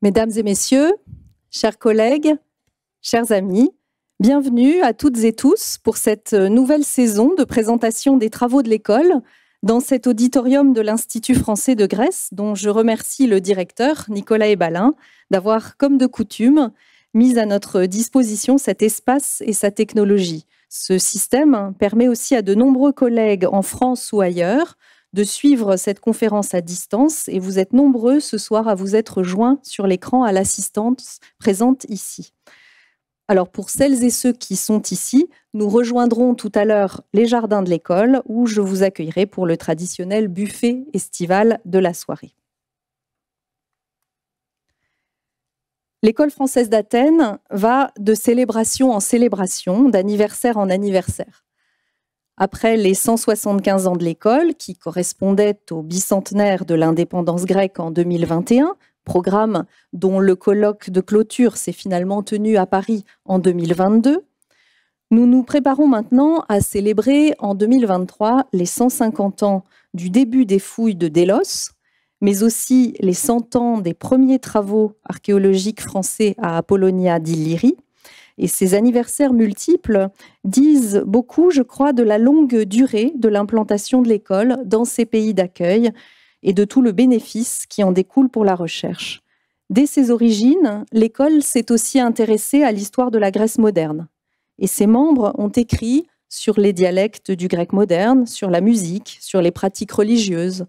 Mesdames et messieurs, chers collègues, chers amis, bienvenue à toutes et tous pour cette nouvelle saison de présentation des travaux de l'école dans cet auditorium de l'Institut français de Grèce, dont je remercie le directeur, Nicolas Ebalin, d'avoir, comme de coutume, mis à notre disposition cet espace et sa technologie. Ce système permet aussi à de nombreux collègues en France ou ailleurs de suivre cette conférence à distance et vous êtes nombreux ce soir à vous être joints sur l'écran à l'assistance présente ici. Alors pour celles et ceux qui sont ici, nous rejoindrons tout à l'heure les jardins de l'école où je vous accueillerai pour le traditionnel buffet estival de la soirée. L'école française d'Athènes va de célébration en célébration, d'anniversaire en anniversaire. Après les 175 ans de l'école, qui correspondaient au bicentenaire de l'indépendance grecque en 2021, programme dont le colloque de clôture s'est finalement tenu à Paris en 2022, nous nous préparons maintenant à célébrer en 2023 les 150 ans du début des fouilles de Délos, mais aussi les 100 ans des premiers travaux archéologiques français à Apollonia d'Illyrie. Et ces anniversaires multiples disent beaucoup, je crois, de la longue durée de l'implantation de l'école dans ces pays d'accueil et de tout le bénéfice qui en découle pour la recherche. Dès ses origines, l'école s'est aussi intéressée à l'histoire de la Grèce moderne. Et ses membres ont écrit sur les dialectes du grec moderne, sur la musique, sur les pratiques religieuses.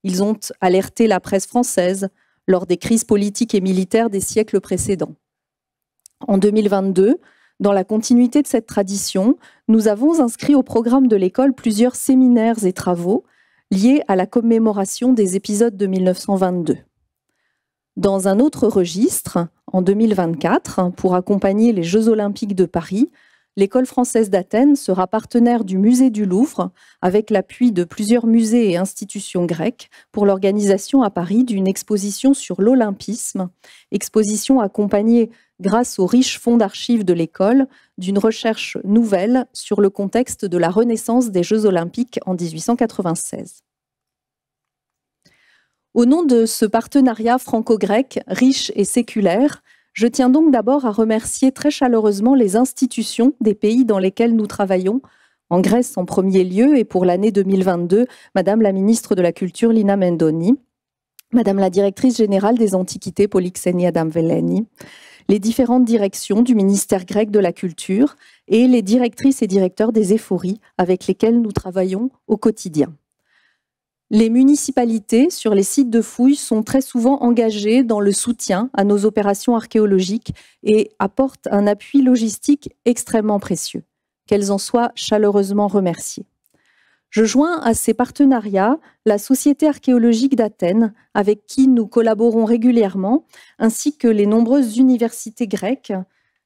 Ils ont alerté la presse française lors des crises politiques et militaires des siècles précédents. En 2022, dans la continuité de cette tradition, nous avons inscrit au programme de l'école plusieurs séminaires et travaux liés à la commémoration des épisodes de 1922. Dans un autre registre, en 2024, pour accompagner les Jeux olympiques de Paris, l'école française d'Athènes sera partenaire du musée du Louvre avec l'appui de plusieurs musées et institutions grecques pour l'organisation à Paris d'une exposition sur l'olympisme, exposition accompagnée grâce au riche fonds d'archives de l'école, d'une recherche nouvelle sur le contexte de la renaissance des Jeux olympiques en 1896. Au nom de ce partenariat franco-grec riche et séculaire, je tiens donc d'abord à remercier très chaleureusement les institutions des pays dans lesquels nous travaillons, en Grèce en premier lieu et pour l'année 2022, Madame la ministre de la Culture Lina Mendoni, Madame la directrice générale des Antiquités Polixeni Adamveleni, les différentes directions du ministère grec de la Culture et les directrices et directeurs des éphories avec lesquels nous travaillons au quotidien. Les municipalités sur les sites de fouilles sont très souvent engagées dans le soutien à nos opérations archéologiques et apportent un appui logistique extrêmement précieux. Qu'elles en soient chaleureusement remerciées. Je joins à ces partenariats la Société archéologique d'Athènes, avec qui nous collaborons régulièrement, ainsi que les nombreuses universités grecques,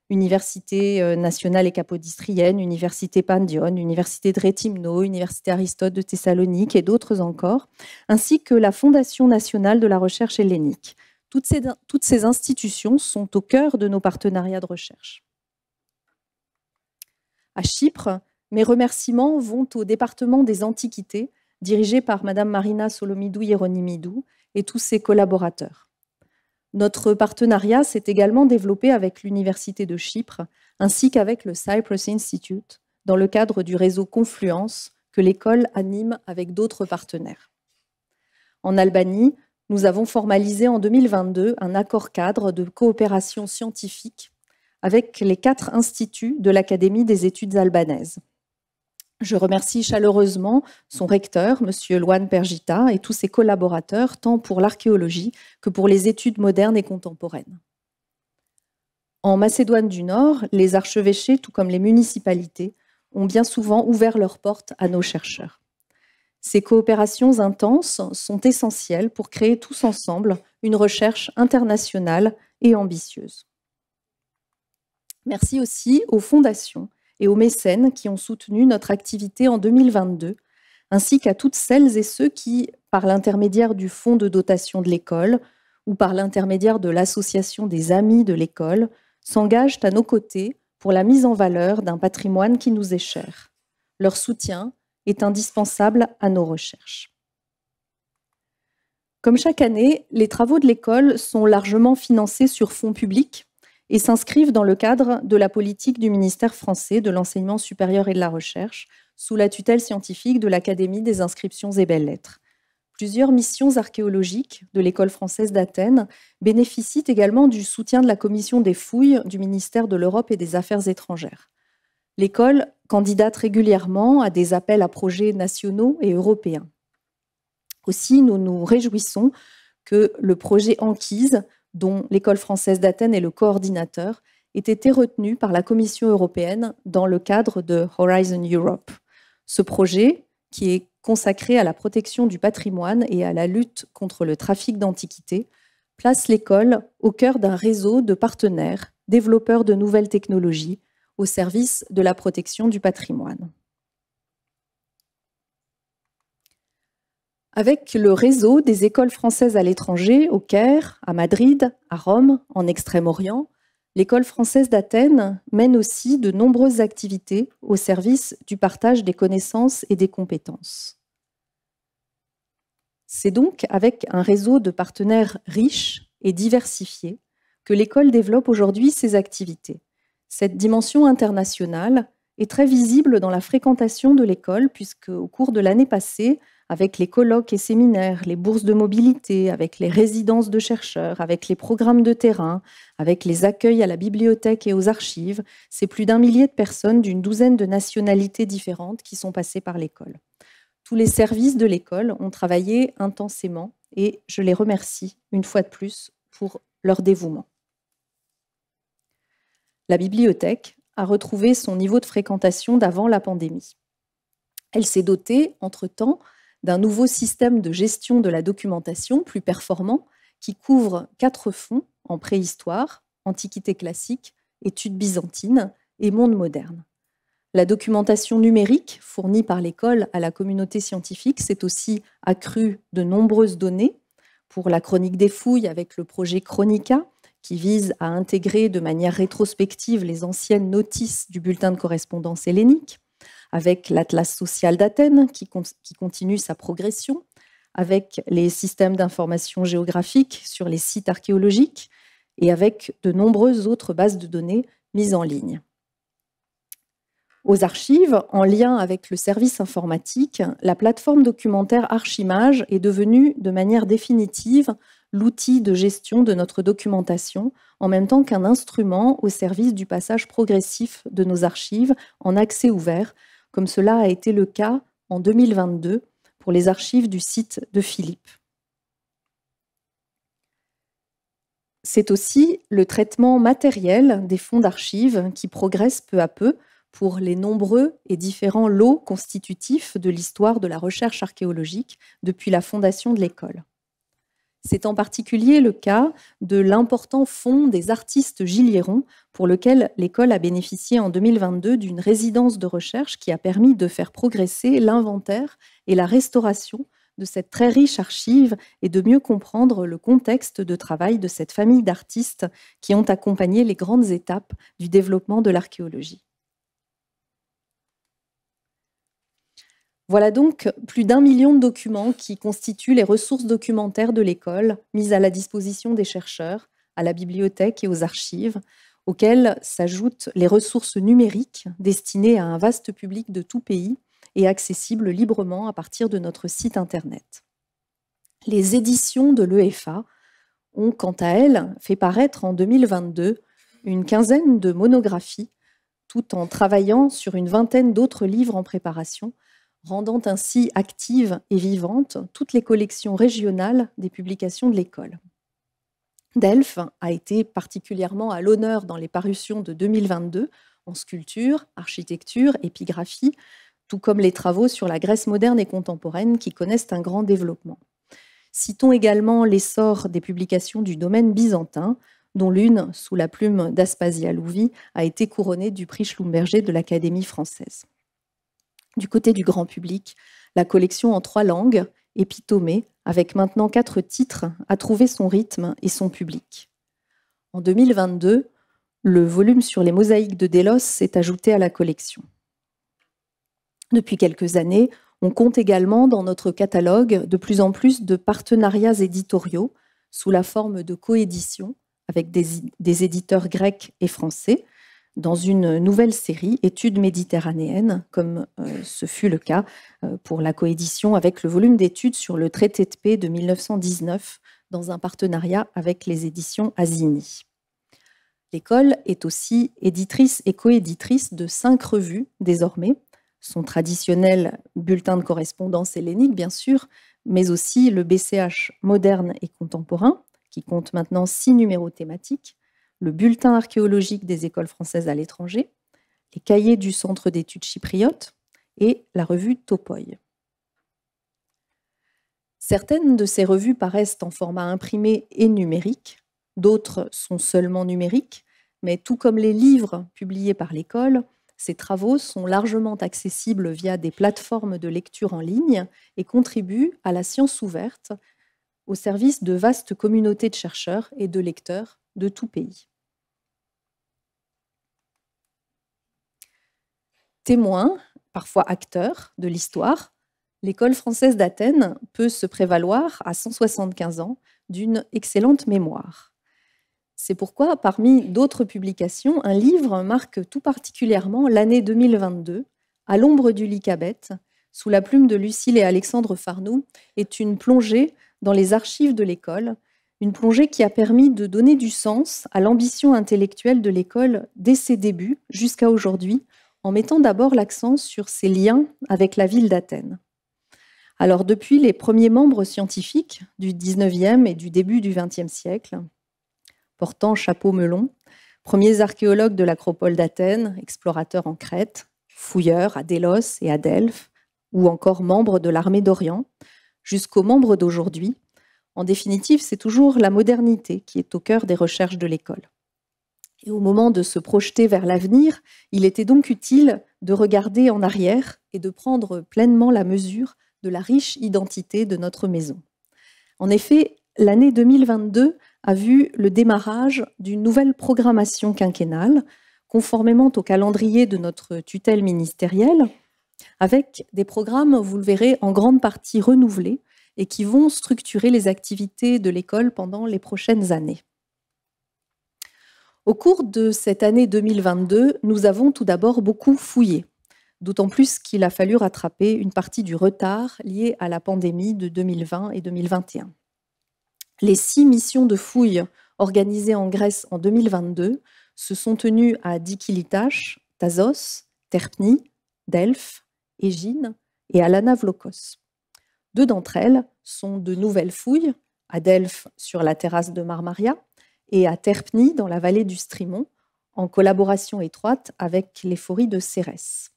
Université nationale et capodistrienne, Université Pandion, Université de Réthymno, Université Aristote de Thessalonique et d'autres encore, ainsi que la Fondation nationale de la recherche hellénique. Toutes ces institutions sont au cœur de nos partenariats de recherche. À Chypre, mes remerciements vont au département des Antiquités, dirigé par Madame Marina Solomidou-Hieronymidou et tous ses collaborateurs. Notre partenariat s'est également développé avec l'Université de Chypre, ainsi qu'avec le Cyprus Institute, dans le cadre du réseau Confluence que l'école anime avec d'autres partenaires. En Albanie, nous avons formalisé en 2022 un accord cadre de coopération scientifique avec les 4 instituts de l'Académie des études albanaises. Je remercie chaleureusement son recteur, M. Loan Pergita, et tous ses collaborateurs, tant pour l'archéologie que pour les études modernes et contemporaines. En Macédoine du Nord, les archevêchés, tout comme les municipalités, ont bien souvent ouvert leurs portes à nos chercheurs. Ces coopérations intenses sont essentielles pour créer tous ensemble une recherche internationale et ambitieuse. Merci aussi aux fondations et aux mécènes qui ont soutenu notre activité en 2022, ainsi qu'à toutes celles et ceux qui, par l'intermédiaire du fonds de dotation de l'école ou par l'intermédiaire de l'association des amis de l'école, s'engagent à nos côtés pour la mise en valeur d'un patrimoine qui nous est cher. Leur soutien est indispensable à nos recherches. Comme chaque année, les travaux de l'école sont largement financés sur fonds publics et s'inscrivent dans le cadre de la politique du ministère français de l'enseignement supérieur et de la recherche, sous la tutelle scientifique de l'Académie des inscriptions et belles-lettres. Plusieurs missions archéologiques de l'École française d'Athènes bénéficient également du soutien de la Commission des fouilles du ministère de l'Europe et des Affaires étrangères. L'école candidate régulièrement à des appels à projets nationaux et européens. Aussi, nous nous réjouissons que le projet Anquise, dont l'École française d'Athènes est le coordinateur, ait été retenu par la Commission européenne dans le cadre de Horizon Europe. Ce projet, qui est consacré à la protection du patrimoine et à la lutte contre le trafic d'antiquités, place l'école au cœur d'un réseau de partenaires, développeurs de nouvelles technologies, au service de la protection du patrimoine. Avec le réseau des écoles françaises à l'étranger, au Caire, à Madrid, à Rome, en Extrême-Orient, l'École française d'Athènes mène aussi de nombreuses activités au service du partage des connaissances et des compétences. C'est donc avec un réseau de partenaires riches et diversifiés que l'école développe aujourd'hui ses activités. Cette dimension internationale est très visible dans la fréquentation de l'école, puisque au cours de l'année passée, avec les colloques et séminaires, les bourses de mobilité, avec les résidences de chercheurs, avec les programmes de terrain, avec les accueils à la bibliothèque et aux archives, c'est plus d'1 millier de personnes d'une douzaine de nationalités différentes qui sont passées par l'école. Tous les services de l'école ont travaillé intensément et je les remercie une fois de plus pour leur dévouement. La bibliothèque a retrouvé son niveau de fréquentation d'avant la pandémie. Elle s'est dotée, entre-temps, d'un nouveau système de gestion de la documentation plus performant qui couvre 4 fonds en préhistoire, antiquité classique, études byzantines et monde moderne. La documentation numérique fournie par l'école à la communauté scientifique s'est aussi accrue de nombreuses données pour la chronique des fouilles avec le projet Chronica, qui vise à intégrer de manière rétrospective les anciennes notices du bulletin de correspondance hellénique, avec l'Atlas social d'Athènes qui continue sa progression, avec les systèmes d'information géographique sur les sites archéologiques et avec de nombreuses autres bases de données mises en ligne. Aux archives, en lien avec le service informatique, la plateforme documentaire Archimage est devenue de manière définitive l'outil de gestion de notre documentation, en même temps qu'un instrument au service du passage progressif de nos archives en accès ouvert, comme cela a été le cas en 2022 pour les archives du site de Philippe. C'est aussi le traitement matériel des fonds d'archives qui progresse peu à peu pour les nombreux et différents lots constitutifs de l'histoire de la recherche archéologique depuis la fondation de l'école. C'est en particulier le cas de l'important fonds des artistes Gilliéron, pour lequel l'école a bénéficié en 2022 d'une résidence de recherche qui a permis de faire progresser l'inventaire et la restauration de cette très riche archive et de mieux comprendre le contexte de travail de cette famille d'artistes qui ont accompagné les grandes étapes du développement de l'archéologie. Voilà donc plus d'1 million de documents qui constituent les ressources documentaires de l'école mises à la disposition des chercheurs, à la bibliothèque et aux archives, auxquelles s'ajoutent les ressources numériques destinées à un vaste public de tout pays et accessibles librement à partir de notre site Internet. Les éditions de l'EFA ont, quant à elles, fait paraître en 2022 une quinzaine de monographies, tout en travaillant sur une vingtaine d'autres livres en préparation, rendant ainsi actives et vivantes toutes les collections régionales des publications de l'école. Delphes a été particulièrement à l'honneur dans les parutions de 2022 en sculpture, architecture, épigraphie, tout comme les travaux sur la Grèce moderne et contemporaine qui connaissent un grand développement. Citons également l'essor des publications du domaine byzantin, dont l'une, sous la plume d'Aspasia Louvi, a été couronnée du prix Schlumberger de l'Académie française. Du côté du grand public, la collection en 3 langues, épitomée, avec maintenant 4 titres, a trouvé son rythme et son public. En 2022, le volume sur les mosaïques de Délos s'est ajouté à la collection. Depuis quelques années, On compte également dans notre catalogue de plus en plus de partenariats éditoriaux sous la forme de coéditions avec des éditeurs grecs et français dans une nouvelle série, Études méditerranéennes, comme ce fut le cas pour la coédition avec le volume d'études sur le traité de paix de 1919 dans un partenariat avec les éditions Azini. L'école est aussi éditrice et coéditrice de 5 revues désormais, son traditionnel bulletin de correspondance hellénique bien sûr, mais aussi le BCH moderne et contemporain, qui compte maintenant 6 numéros thématiques, le bulletin archéologique des écoles françaises à l'étranger, les cahiers du Centre d'études chypriotes et la revue Topoi. Certaines de ces revues paraissent en format imprimé et numérique, d'autres sont seulement numériques, mais tout comme les livres publiés par l'école, ces travaux sont largement accessibles via des plateformes de lecture en ligne et contribuent à la science ouverte au service de vastes communautés de chercheurs et de lecteurs de tout pays. Témoin, parfois acteur de l'histoire, l'école française d'Athènes peut se prévaloir, à 175 ans, d'une excellente mémoire. C'est pourquoi, parmi d'autres publications, un livre marque tout particulièrement l'année 2022, À l'ombre du Lycabette, sous la plume de Lucile et Alexandre Farnoux, est une plongée dans les archives de l'école, une plongée qui a permis de donner du sens à l'ambition intellectuelle de l'école dès ses débuts jusqu'à aujourd'hui, en mettant d'abord l'accent sur ses liens avec la ville d'Athènes. Alors, depuis les premiers membres scientifiques du 19e et du début du 20e siècle, portant chapeau melon, premiers archéologues de l'acropole d'Athènes, explorateurs en Crète, fouilleurs à Délos et à Delphes, ou encore membres de l'armée d'Orient, jusqu'aux membres d'aujourd'hui. En définitive, c'est toujours la modernité qui est au cœur des recherches de l'école. Et au moment de se projeter vers l'avenir, il était donc utile de regarder en arrière et de prendre pleinement la mesure de la riche identité de notre maison. En effet, l'année 2022 a vu le démarrage d'une nouvelle programmation quinquennale, conformément au calendrier de notre tutelle ministérielle, avec des programmes, vous le verrez, en grande partie renouvelés et qui vont structurer les activités de l'école pendant les prochaines années. Au cours de cette année 2022, nous avons tout d'abord beaucoup fouillé, d'autant plus qu'il a fallu rattraper une partie du retard lié à la pandémie de 2020 et 2021. Les 6 missions de fouilles organisées en Grèce en 2022 se sont tenues à Dikylitache, Thasos, Terpni, Delphes, Égine et à l'Anavlokos. 2 d'entre elles sont de nouvelles fouilles, à Delphes sur la terrasse de Marmaria et à Terpni dans la vallée du Strymon, en collaboration étroite avec l'éphorie de Cérès.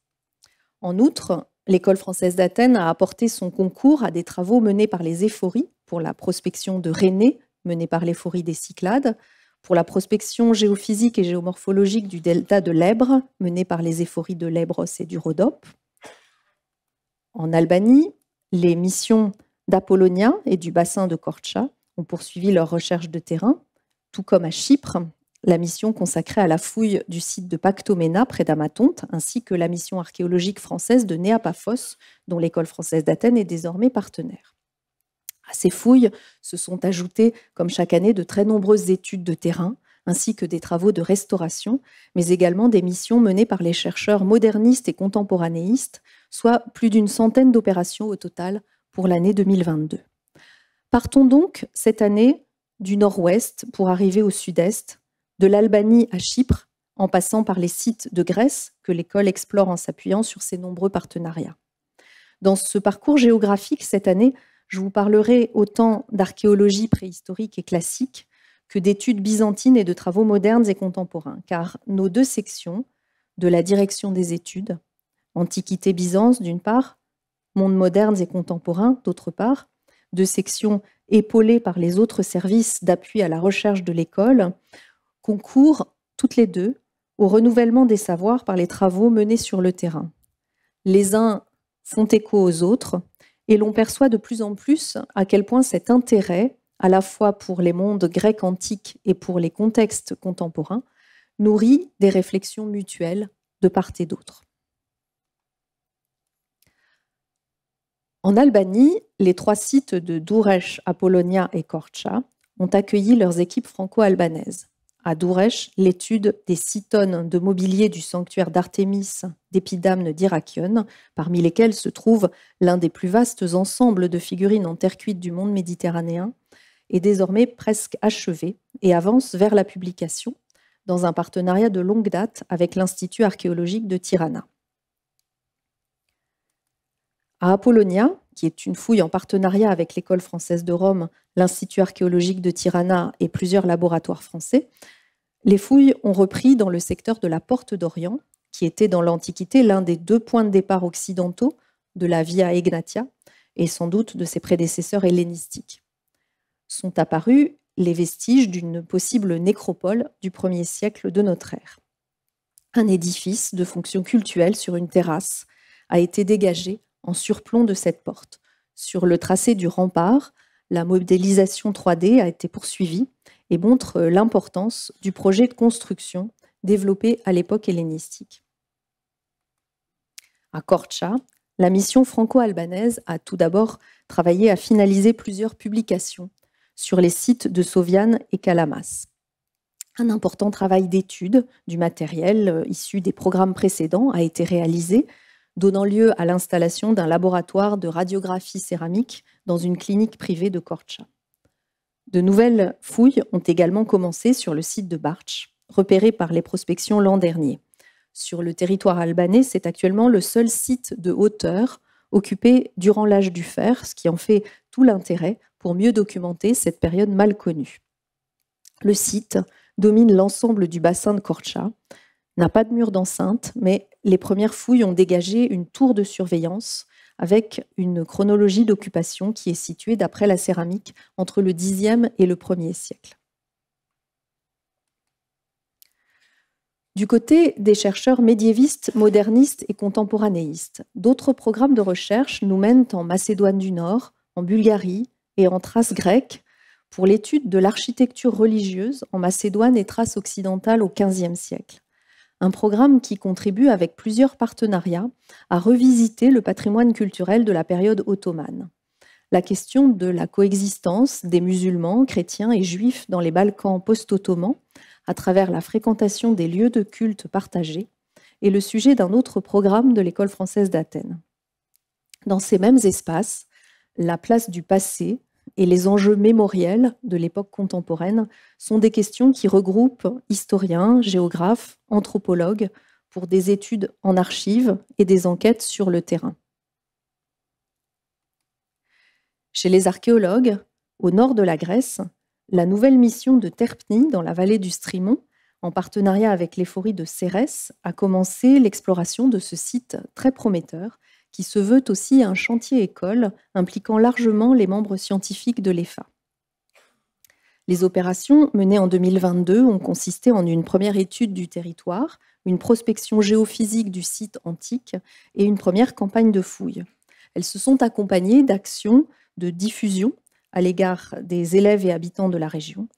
En outre, l'école française d'Athènes a apporté son concours à des travaux menés par les éphories pour la prospection de Rhénée, menée par l'éphorie des Cyclades, pour la prospection géophysique et géomorphologique du delta de l'Èbre, menée par les éphories de l'Ébros et du Rhodope. En Albanie, les missions d'Apollonia et du bassin de Korça ont poursuivi leurs recherches de terrain, tout comme à Chypre, la mission consacrée à la fouille du site de Pactomena près d'Amathonte, ainsi que la mission archéologique française de Néapaphos, dont l'école française d'Athènes est désormais partenaire. À ces fouilles se sont ajoutées, comme chaque année, de très nombreuses études de terrain, ainsi que des travaux de restauration, mais également des missions menées par les chercheurs modernistes et contemporanéistes, soit plus d'une centaine d'opérations au total pour l'année 2022. Partons donc cette année du nord-ouest pour arriver au sud-est, de l'Albanie à Chypre, en passant par les sites de Grèce que l'école explore en s'appuyant sur ses nombreux partenariats. Dans ce parcours géographique cette année, je vous parlerai autant d'archéologie préhistorique et classique que d'études byzantines et de travaux modernes et contemporains, car nos 2 sections de la direction des études, Antiquité-Byzance d'une part, Mondes modernes et contemporains d'autre part, 2 sections épaulées par les autres services d'appui à la recherche de l'école, concourent toutes les 2 au renouvellement des savoirs par les travaux menés sur le terrain. Les uns font écho aux autres et l'on perçoit de plus en plus à quel point cet intérêt, à la fois pour les mondes grecs antiques et pour les contextes contemporains, nourrit des réflexions mutuelles de part et d'autre. En Albanie, les 3 sites de Durrës, Apollonia et Korça ont accueilli leurs équipes franco-albanaises. À Durrës, l'étude des 6 tonnes de mobilier du sanctuaire d'Artémis d'Épidamne d'Irakion, parmi lesquelles se trouve l'un des plus vastes ensembles de figurines en terre cuite du monde méditerranéen, est désormais presque achevé et avance vers la publication dans un partenariat de longue date avec l'Institut archéologique de Tirana. À Apollonia, qui est une fouille en partenariat avec l'École française de Rome, l'Institut archéologique de Tirana et plusieurs laboratoires français, les fouilles ont repris dans le secteur de la Porte d'Orient, qui était dans l'Antiquité l'un des 2 points de départ occidentaux de la Via Egnatia et sans doute de ses prédécesseurs hellénistiques. Sont apparus les vestiges d'une possible nécropole du 1er siècle de notre ère. Un édifice de fonction cultuelle sur une terrasse a été dégagé en surplomb de cette porte. Sur le tracé du rempart, la modélisation 3D a été poursuivie et montre l'importance du projet de construction développé à l'époque hellénistique. À Korça, la mission franco-albanaise a tout d'abord travaillé à finaliser plusieurs publications sur les sites de Soviane et Kalamas. Un important travail d'étude du matériel issu des programmes précédents a été réalisé, donnant lieu à l'installation d'un laboratoire de radiographie céramique dans une clinique privée de Korça. De nouvelles fouilles ont également commencé sur le site de Bartch, repéré par les prospections l'an dernier. Sur le territoire albanais, c'est actuellement le seul site de hauteur occupé durant l'âge du fer, ce qui en fait tout l'intérêt pour mieux documenter cette période mal connue. Le site domine l'ensemble du bassin de Korça, n'a pas de mur d'enceinte, mais les premières fouilles ont dégagé une tour de surveillance avec une chronologie d'occupation qui est située, d'après la céramique, entre le Xe et le 1er siècle. Du côté des chercheurs médiévistes, modernistes et contemporanéistes, d'autres programmes de recherche nous mènent en Macédoine du Nord, en Bulgarie et en Thrace grecque pour l'étude de l'architecture religieuse en Macédoine et Thrace occidentale au XVe siècle. Un programme qui contribue avec plusieurs partenariats à revisiter le patrimoine culturel de la période ottomane. La question de la coexistence des musulmans, chrétiens et juifs dans les Balkans post-ottomans à travers la fréquentation des lieux de culte partagés est le sujet d'un autre programme de l'École française d'Athènes. Dans ces mêmes espaces, la place du passé et les enjeux mémoriels de l'époque contemporaine sont des questions qui regroupent historiens, géographes, anthropologues pour des études en archives et des enquêtes sur le terrain. Chez les archéologues, au nord de la Grèce, la nouvelle mission de Terpni, dans la vallée du Strimon, en partenariat avec l'éphorie de Cérès, a commencé l'exploration de ce site très prometteur, qui se veut aussi un chantier-école impliquant largement les membres scientifiques de l'EFA. Les opérations menées en 2022 ont consisté en une première étude du territoire, une prospection géophysique du site antique et une première campagne de fouilles. Elles se sont accompagnées d'actions de diffusion à l'égard des élèves et habitants de la région.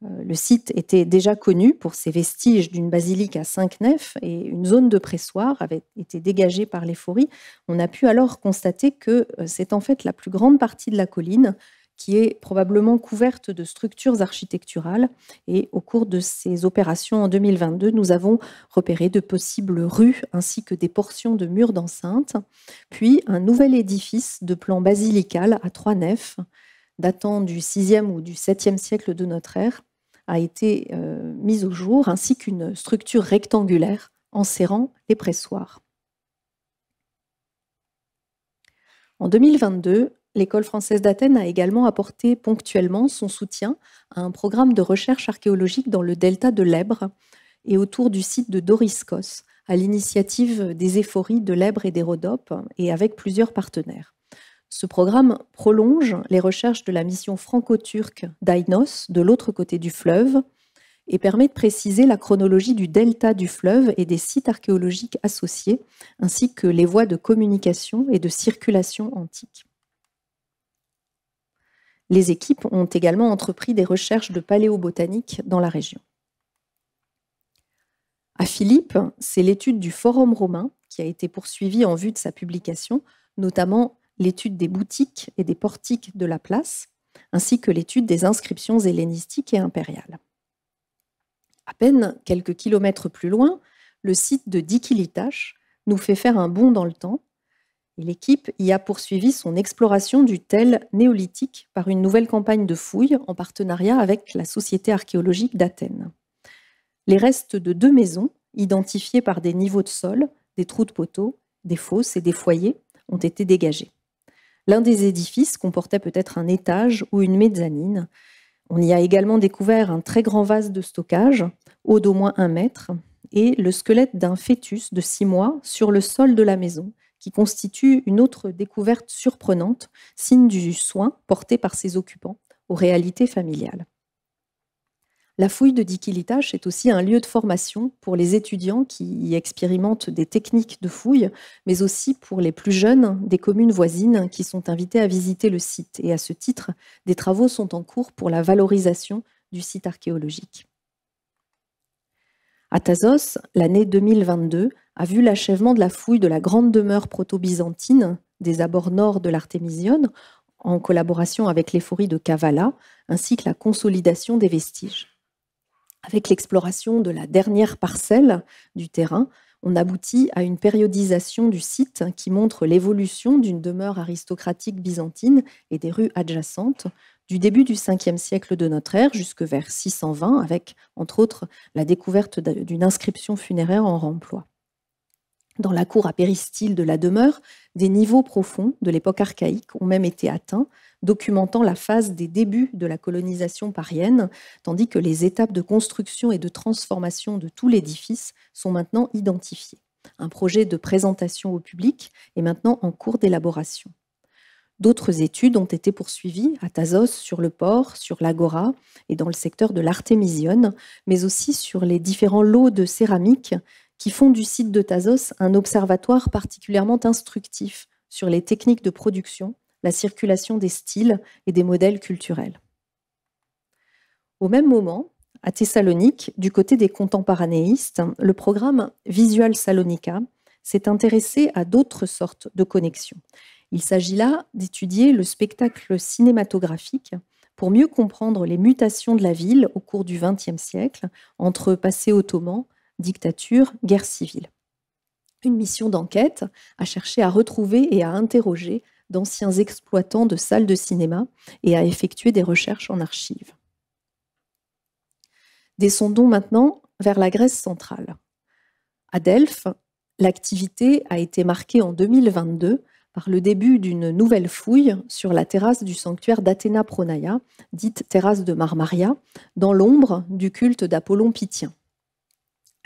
Le site était déjà connu pour ses vestiges d'une basilique à 5 nefs et une zone de pressoir avait été dégagée par l'éphorie. On a pu alors constater que c'est en fait la plus grande partie de la colline qui est probablement couverte de structures architecturales. Et au cours de ces opérations en 2022, nous avons repéré de possibles rues ainsi que des portions de murs d'enceinte, puis un nouvel édifice de plan basilical à 3 nefs, datant du 6e ou du 7e siècle de notre ère, a été mise au jour, ainsi qu'une structure rectangulaire enserrant les pressoirs. En 2022, l'École française d'Athènes a également apporté ponctuellement son soutien à un programme de recherche archéologique dans le delta de l'Èbre et autour du site de Doriscos, à l'initiative des éphories de l'Èbre et des Rhodopes, et avec plusieurs partenaires. Ce programme prolonge les recherches de la mission franco-turque d'Ainos, de l'autre côté du fleuve, et permet de préciser la chronologie du delta du fleuve et des sites archéologiques associés, ainsi que les voies de communication et de circulation antiques. Les équipes ont également entrepris des recherches de paléobotanique dans la région. À Philippe, c'est l'étude du Forum romain qui a été poursuivie en vue de sa publication, notamment l'étude des boutiques et des portiques de la place, ainsi que l'étude des inscriptions hellénistiques et impériales. À peine quelques kilomètres plus loin, le site de Dikilitash nous fait faire un bond dans le temps, et l'équipe y a poursuivi son exploration du tel néolithique par une nouvelle campagne de fouilles en partenariat avec la Société archéologique d'Athènes. Les restes de 2 maisons, identifiées par des niveaux de sol, des trous de poteaux, des fosses et des foyers, ont été dégagés. L'un des édifices comportait peut-être un étage ou une mezzanine. On y a également découvert un très grand vase de stockage, haut d'au moins 1 mètre, et le squelette d'un fœtus de 6 mois sur le sol de la maison, qui constitue une autre découverte surprenante, signe du soin porté par ses occupants aux réalités familiales. La fouille de Dikilitash est aussi un lieu de formation pour les étudiants qui y expérimentent des techniques de fouille, mais aussi pour les plus jeunes des communes voisines qui sont invités à visiter le site. Et à ce titre, des travaux sont en cours pour la valorisation du site archéologique. À Thasos, l'année 2022 a vu l'achèvement de la fouille de la grande demeure proto-byzantine des abords nord de l'Artémision, en collaboration avec l'éphorie de Kavala, ainsi que la consolidation des vestiges. Avec l'exploration de la dernière parcelle du terrain, on aboutit à une périodisation du site qui montre l'évolution d'une demeure aristocratique byzantine et des rues adjacentes, du début du 5e siècle de notre ère jusque vers 620, avec, entre autres, la découverte d'une inscription funéraire en remploi. Dans la cour à péristyle de la demeure, des niveaux profonds de l'époque archaïque ont même été atteints, documentant la phase des débuts de la colonisation parienne, tandis que les étapes de construction et de transformation de tout l'édifice sont maintenant identifiées. Un projet de présentation au public est maintenant en cours d'élaboration. D'autres études ont été poursuivies à Thasos, sur le port, sur l'agora et dans le secteur de l'Artémision, mais aussi sur les différents lots de céramique qui font du site de Thasos un observatoire particulièrement instructif sur les techniques de production, la circulation des styles et des modèles culturels. Au même moment, à Thessalonique, du côté des contemporanéistes, le programme Visual Salonica s'est intéressé à d'autres sortes de connexions. Il s'agit là d'étudier le spectacle cinématographique pour mieux comprendre les mutations de la ville au cours du XXe siècle, entre passé ottoman, dictature, guerre civile. Une mission d'enquête a cherché à retrouver et à interroger d'anciens exploitants de salles de cinéma et à effectuer des recherches en archives. Descendons maintenant vers la Grèce centrale. À Delphes, l'activité a été marquée en 2022 par le début d'une nouvelle fouille sur la terrasse du sanctuaire d'Athéna Pronaia, dite terrasse de Marmaria, dans l'ombre du culte d'Apollon Pythien.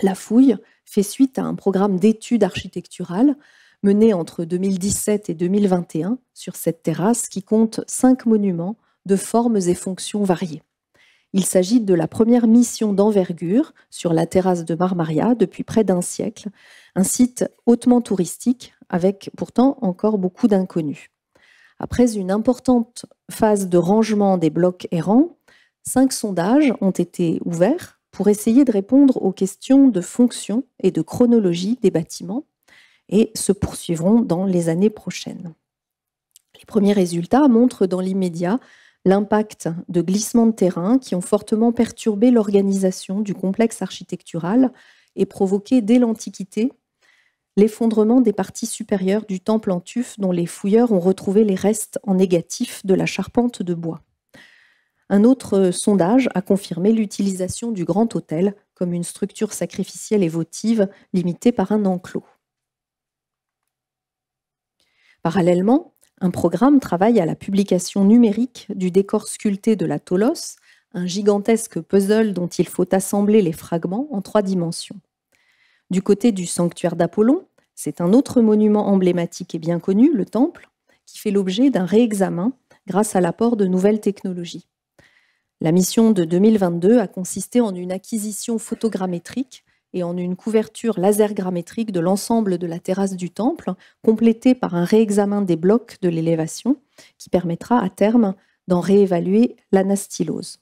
La fouille fait suite à un programme d'études architecturales mené entre 2017 et 2021 sur cette terrasse qui compte 5 monuments de formes et fonctions variées. Il s'agit de la première mission d'envergure sur la terrasse de Marmaria depuis près d'1 siècle, un site hautement touristique avec pourtant encore beaucoup d'inconnus. Après une importante phase de rangement des blocs errants, 5 sondages ont été ouverts pour essayer de répondre aux questions de fonction et de chronologie des bâtiments et se poursuivront dans les années prochaines. Les premiers résultats montrent dans l'immédiat l'impact de glissements de terrain qui ont fortement perturbé l'organisation du complexe architectural et provoqué dès l'Antiquité l'effondrement des parties supérieures du temple en tuf dont les fouilleurs ont retrouvé les restes en négatif de la charpente de bois. Un autre sondage a confirmé l'utilisation du grand autel comme une structure sacrificielle et votive limitée par un enclos. Parallèlement, un programme travaille à la publication numérique du décor sculpté de la Tholos, un gigantesque puzzle dont il faut assembler les fragments en 3 dimensions. Du côté du sanctuaire d'Apollon, c'est un autre monument emblématique et bien connu, le temple, qui fait l'objet d'un réexamen grâce à l'apport de nouvelles technologies. La mission de 2022 a consisté en une acquisition photogrammétrique et en une couverture lasergrammétrique de l'ensemble de la terrasse du temple, complétée par un réexamen des blocs de l'élévation, qui permettra à terme d'en réévaluer l'anastylose.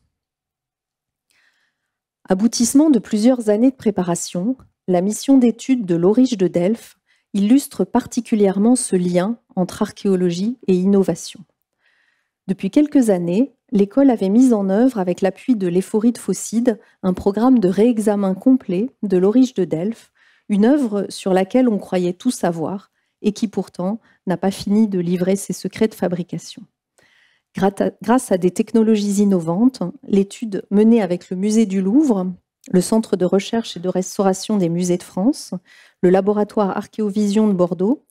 Aboutissement de plusieurs années de préparation, la mission d'étude de l'Aurige de Delphes illustre particulièrement ce lien entre archéologie et innovation. Depuis quelques années, l'école avait mis en œuvre, avec l'appui de l'Éphorie de Phocide, un programme de réexamen complet de l'Aurige de Delphes, une œuvre sur laquelle on croyait tout savoir et qui pourtant n'a pas fini de livrer ses secrets de fabrication. Grâce à des technologies innovantes, l'étude menée avec le musée du Louvre, le Centre de recherche et de restauration des musées de France, le laboratoire Archéovision de Bordeaux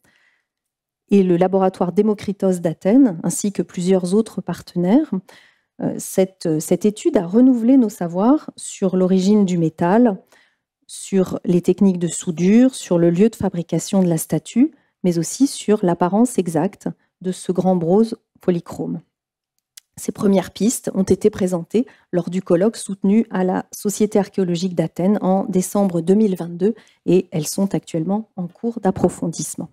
et le laboratoire Démocritos d'Athènes, ainsi que plusieurs autres partenaires, cette étude a renouvelé nos savoirs sur l'origine du métal, sur les techniques de soudure, sur le lieu de fabrication de la statue, mais aussi sur l'apparence exacte de ce grand bronze polychrome. Ces premières pistes ont été présentées lors du colloque soutenu à la Société archéologique d'Athènes en décembre 2022 et elles sont actuellement en cours d'approfondissement.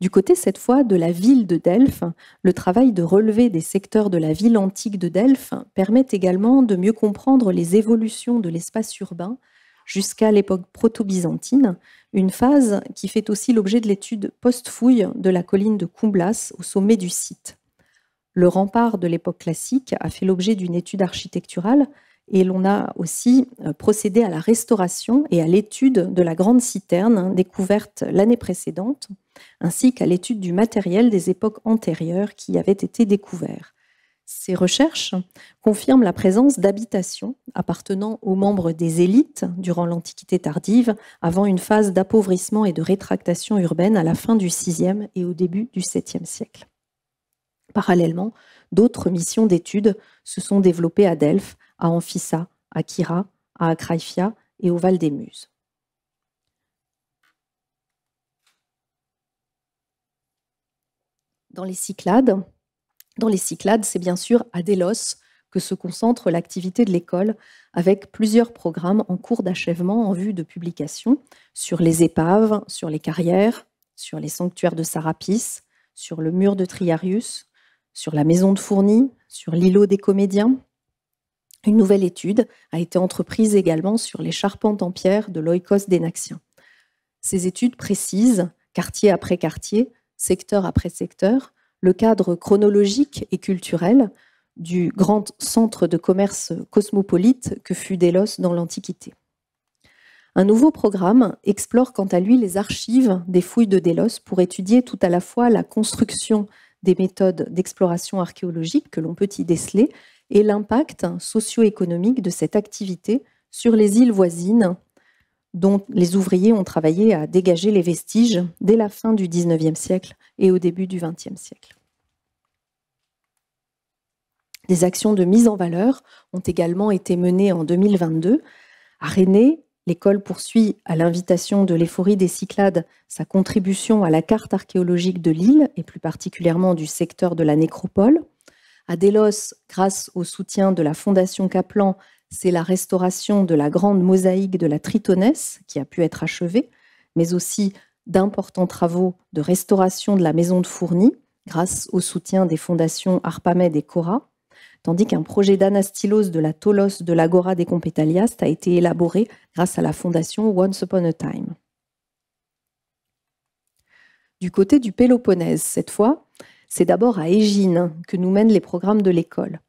Du côté, cette fois, de la ville de Delphes, le travail de relevé des secteurs de la ville antique de Delphes permet également de mieux comprendre les évolutions de l'espace urbain jusqu'à l'époque proto-byzantine, une phase qui fait aussi l'objet de l'étude post-fouille de la colline de Koumblas au sommet du site. Le rempart de l'époque classique a fait l'objet d'une étude architecturale et l'on a aussi procédé à la restauration et à l'étude de la grande citerne découverte l'année précédente, ainsi qu'à l'étude du matériel des époques antérieures qui avaient été découverts. Ces recherches confirment la présence d'habitations appartenant aux membres des élites durant l'Antiquité tardive, avant une phase d'appauvrissement et de rétractation urbaine à la fin du VIe et au début du VIIe siècle. Parallèlement, d'autres missions d'études se sont développées à Delphes, à Amphissa, à Kyra, à Acraïfia et au Val des Muses. Dans les Cyclades, c'est bien sûr à Délos que se concentre l'activité de l'école, avec plusieurs programmes en cours d'achèvement en vue de publication sur les épaves, sur les carrières, sur les sanctuaires de Sarapis, sur le mur de Triarius, sur la maison de Fourni, sur l'îlot des comédiens. Une nouvelle étude a été entreprise également sur les charpentes en pierre de l'Oikos des Naxiens. Ces études précisent, quartier après quartier, secteur après secteur, le cadre chronologique et culturel du grand centre de commerce cosmopolite que fut Délos dans l'Antiquité. Un nouveau programme explore quant à lui les archives des fouilles de Délos pour étudier tout à la fois la construction des méthodes d'exploration archéologique que l'on peut y déceler et l'impact socio-économique de cette activité sur les îles voisines dont les ouvriers ont travaillé à dégager les vestiges dès la fin du XIXe siècle et au début du XXe siècle. Des actions de mise en valeur ont également été menées en 2022. À Rennais, l'école poursuit, à l'invitation de l'Éphorie des Cyclades, sa contribution à la carte archéologique de l'île, et plus particulièrement du secteur de la nécropole. À Délos, grâce au soutien de la Fondation Kaplan, c'est la restauration de la grande mosaïque de la Tritonesse qui a pu être achevée, mais aussi d'importants travaux de restauration de la maison de Fourni, grâce au soutien des fondations Arpamed et Cora, tandis qu'un projet d'anastylose de la Tholos de l'Agora des Compétaliastes a été élaboré grâce à la fondation Once Upon a Time. Du côté du Péloponnèse, cette fois, c'est d'abord à Égine que nous mènent les programmes de l'école.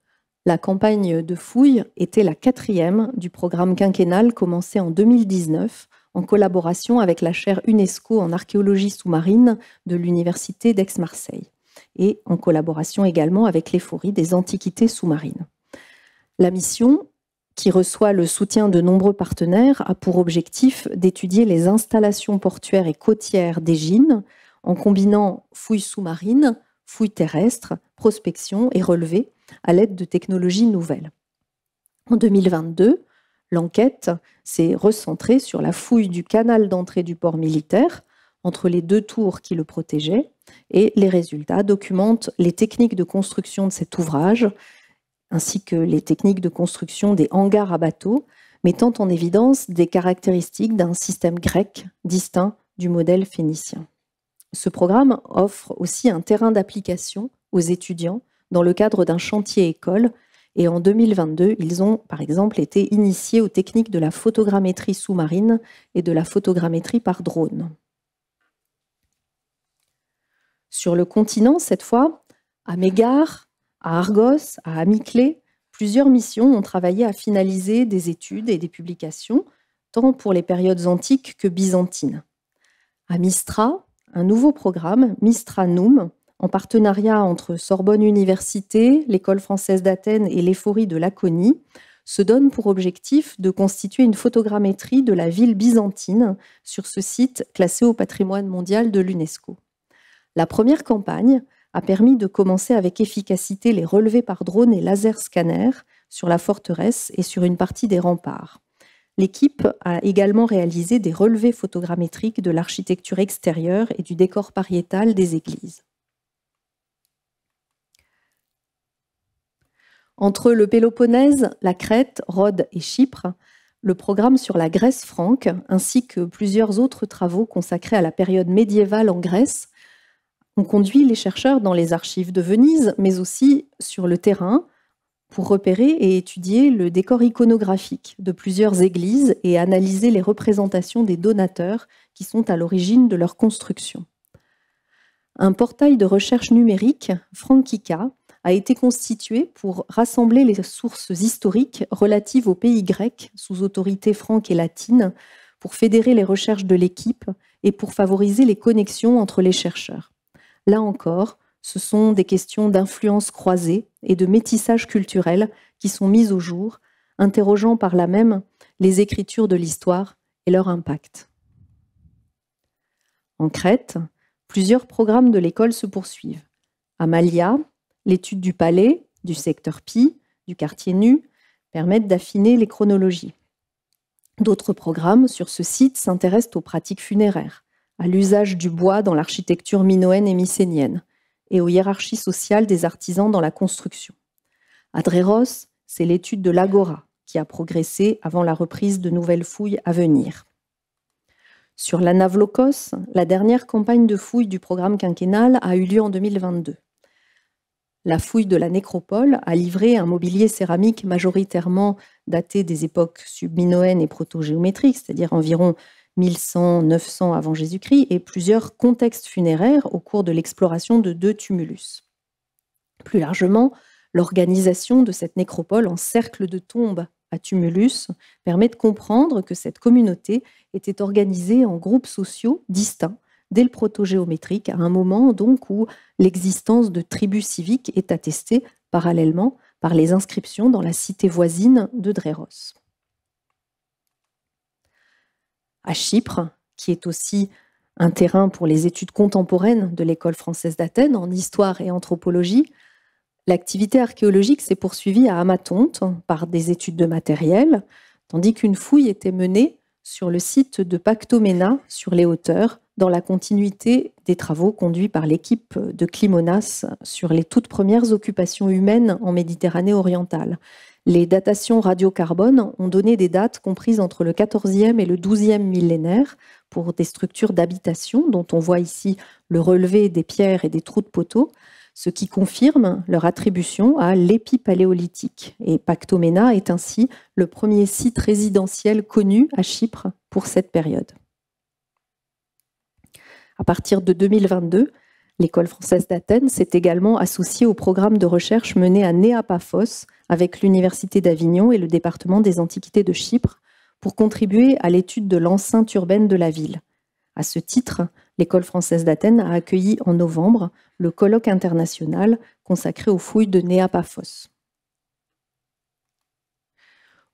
La campagne de fouilles était la 4e du programme quinquennal commencé en 2019 en collaboration avec la chaire UNESCO en archéologie sous-marine de l'Université d'Aix-Marseille et en collaboration également avec l'Éphorie des antiquités sous-marines. La mission, qui reçoit le soutien de nombreux partenaires, a pour objectif d'étudier les installations portuaires et côtières d'Égine en combinant fouilles sous-marines, fouilles terrestres, prospection et relevés à l'aide de technologies nouvelles. En 2022, l'enquête s'est recentrée sur la fouille du canal d'entrée du port militaire entre les 2 tours qui le protégeaient et les résultats documentent les techniques de construction de cet ouvrage ainsi que les techniques de construction des hangars à bateaux, mettant en évidence des caractéristiques d'un système grec distinct du modèle phénicien. Ce programme offre aussi un terrain d'application aux étudiants dans le cadre d'un chantier école Et en 2022, ils ont par exemple été initiés aux techniques de la photogrammétrie sous-marine et de la photogrammétrie par drone. Sur le continent, cette fois, à Mégare, à Argos, à Amiclée, plusieurs missions ont travaillé à finaliser des études et des publications, tant pour les périodes antiques que byzantines. À Mistra, un nouveau programme, Mistra Noum, en partenariat entre Sorbonne Université, l'École française d'Athènes et l'Éphorie de Laconie, se donne pour objectif de constituer une photogrammétrie de la ville byzantine sur ce site classé au patrimoine mondial de l'UNESCO. La première campagne a permis de commencer avec efficacité les relevés par drone et laser scanner sur la forteresse et sur une partie des remparts. L'équipe a également réalisé des relevés photogrammétriques de l'architecture extérieure et du décor pariétal des églises. Entre le Péloponnèse, la Crète, Rhodes et Chypre, le programme sur la Grèce franque, ainsi que plusieurs autres travaux consacrés à la période médiévale en Grèce, ont conduit les chercheurs dans les archives de Venise, mais aussi sur le terrain, pour repérer et étudier le décor iconographique de plusieurs églises et analyser les représentations des donateurs qui sont à l'origine de leur construction. Un portail de recherche numérique, Frankica, a été constitué pour rassembler les sources historiques relatives aux pays grecs sous autorité franque et latine, pour fédérer les recherches de l'équipe et pour favoriser les connexions entre les chercheurs. Là encore, ce sont des questions d'influence croisée et de métissage culturel qui sont mises au jour, interrogeant par là même les écritures de l'histoire et leur impact. En Crète, plusieurs programmes de l'école se poursuivent. À Malia, l'étude du palais, du secteur Pi, du quartier nu permettent d'affiner les chronologies. D'autres programmes sur ce site s'intéressent aux pratiques funéraires, à l'usage du bois dans l'architecture minoenne et mycénienne, et aux hiérarchies sociales des artisans dans la construction. À Dréros, c'est l'étude de l'agora qui a progressé avant la reprise de nouvelles fouilles à venir. Sur l'Anavlokos, la dernière campagne de fouilles du programme quinquennal a eu lieu en 2022. La fouille de la nécropole a livré un mobilier céramique majoritairement daté des époques subminoennes et proto-géométriques, c'est-à-dire environ 1100-900 avant Jésus-Christ, et plusieurs contextes funéraires au cours de l'exploration de 2 tumulus. Plus largement, l'organisation de cette nécropole en cercle de tombes à tumulus permet de comprendre que cette communauté était organisée en groupes sociaux distincts dès le proto-géométrique, à un moment donc où l'existence de tribus civiques est attestée parallèlement par les inscriptions dans la cité voisine de Dréros. À Chypre, qui est aussi un terrain pour les études contemporaines de l'École française d'Athènes en histoire et anthropologie, l'activité archéologique s'est poursuivie à Amathonte par des études de matériel, tandis qu'une fouille était menée sur le site de Pactomena, sur les hauteurs, dans la continuité des travaux conduits par l'équipe de Climonas sur les toutes premières occupations humaines en Méditerranée orientale. Les datations radiocarbone ont donné des dates comprises entre le XIVe et le XIIe millénaire pour des structures d'habitation, dont on voit ici le relevé des pierres et des trous de poteaux, ce qui confirme leur attribution à l'épipaléolithique. Et Pactomena est ainsi le premier site résidentiel connu à Chypre pour cette période. À partir de 2022, l'École française d'Athènes s'est également associée au programme de recherche mené à Néa-Paphos avec l'Université d'Avignon et le département des Antiquités de Chypre pour contribuer à l'étude de l'enceinte urbaine de la ville. À ce titre, l'École française d'Athènes a accueilli en novembre le colloque international consacré aux fouilles de Néa-Paphos.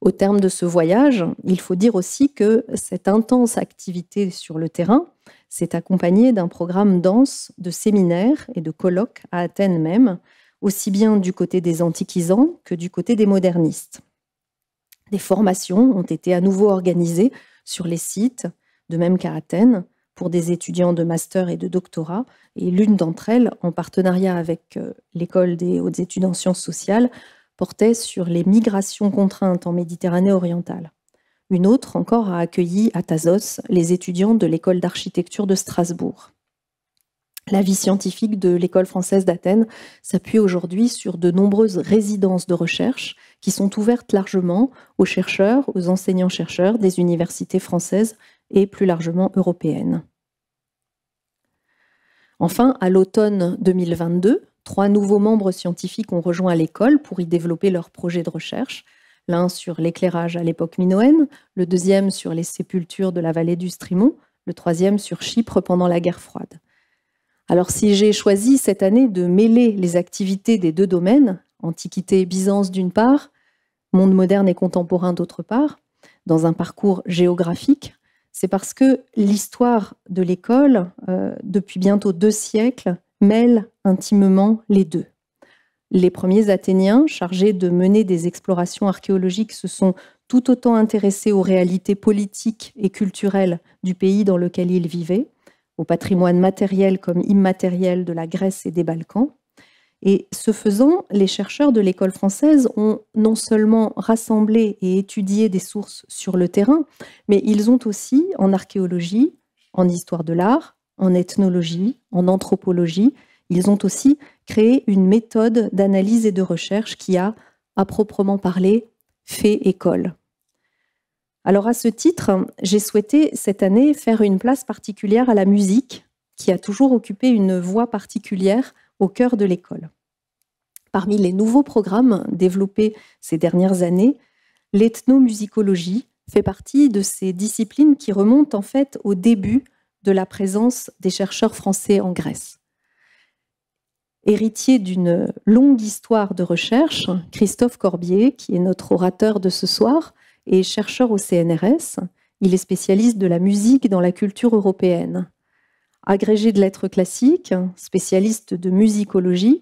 Au terme de ce voyage, il faut dire aussi que cette intense activité sur le terrain s'est accompagnée d'un programme dense de séminaires et de colloques à Athènes même, aussi bien du côté des antiquisants que du côté des modernistes. Des formations ont été à nouveau organisées sur les sites, de même qu'à Athènes, pour des étudiants de master et de doctorat, et l'une d'entre elles, en partenariat avec l'École des hautes études en sciences sociales, portait sur les migrations contraintes en Méditerranée orientale. Une autre encore a accueilli à Thasos les étudiants de l'École d'architecture de Strasbourg. La vie scientifique de l'École française d'Athènes s'appuie aujourd'hui sur de nombreuses résidences de recherche qui sont ouvertes largement aux chercheurs, aux enseignants-chercheurs des universités françaises et plus largement européennes. Enfin, à l'automne 2022, 3 nouveaux membres scientifiques ont rejoint l'école pour y développer leurs projets de recherche. L'un sur l'éclairage à l'époque minoenne, le deuxième sur les sépultures de la vallée du Strymon, le troisième sur Chypre pendant la guerre froide. Alors si j'ai choisi cette année de mêler les activités des deux domaines, Antiquité et Byzance d'une part, monde moderne et contemporain d'autre part, dans un parcours géographique, c'est parce que l'histoire de l'école, depuis bientôt 2 siècles, mêle intimement les deux. Les premiers Athéniens, chargés de mener des explorations archéologiques, se sont tout autant intéressés aux réalités politiques et culturelles du pays dans lequel ils vivaient, au patrimoine matériel comme immatériel de la Grèce et des Balkans. Et ce faisant, les chercheurs de l'école française ont non seulement rassemblé et étudié des sources sur le terrain, mais ils ont aussi, en archéologie, en histoire de l'art, en ethnologie, en anthropologie, ils ont aussi créé une méthode d'analyse et de recherche qui a, à proprement parler, fait école. Alors à ce titre, j'ai souhaité cette année faire une place particulière à la musique, qui a toujours occupé une voie particulière au cœur de l'école. Parmi les nouveaux programmes développés ces dernières années, l'ethnomusicologie fait partie de ces disciplines qui remontent en fait au début de la présence des chercheurs français en Grèce. Héritier d'une longue histoire de recherche, Christophe Corbier, qui est notre orateur de ce soir, est chercheur au CNRS. Il est spécialiste de la musique dans la culture européenne. Agrégé de lettres classiques, spécialiste de musicologie,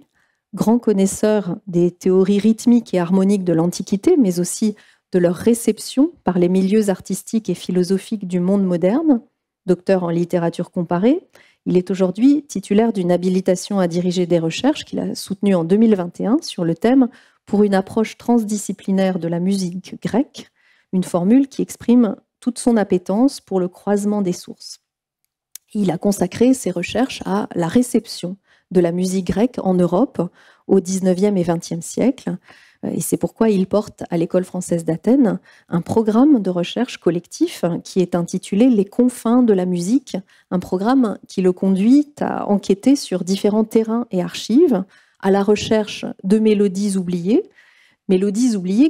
grand connaisseur des théories rythmiques et harmoniques de l'Antiquité, mais aussi de leur réception par les milieux artistiques et philosophiques du monde moderne, docteur en littérature comparée. Il est aujourd'hui titulaire d'une habilitation à diriger des recherches qu'il a soutenue en 2021 sur le thème « Pour une approche transdisciplinaire de la musique grecque », une formule qui exprime toute son appétence pour le croisement des sources. Il a consacré ses recherches à la réception de la musique grecque en Europe au XIXe et XXe siècle. Et c'est pourquoi il porte à l'École française d'Athènes un programme de recherche collectif qui est intitulé « Les confins de la musique », un programme qui le conduit à enquêter sur différents terrains et archives, à la recherche de mélodies oubliées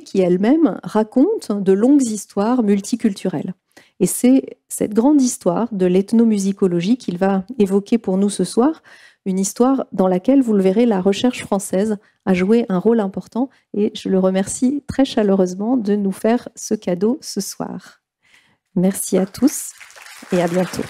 qui elles-mêmes racontent de longues histoires multiculturelles. Et c'est cette grande histoire de l'ethnomusicologie qu'il va évoquer pour nous ce soir, une histoire dans laquelle, vous le verrez, la recherche française a joué un rôle important et je le remercie très chaleureusement de nous faire ce cadeau ce soir. Merci à tous et à bientôt.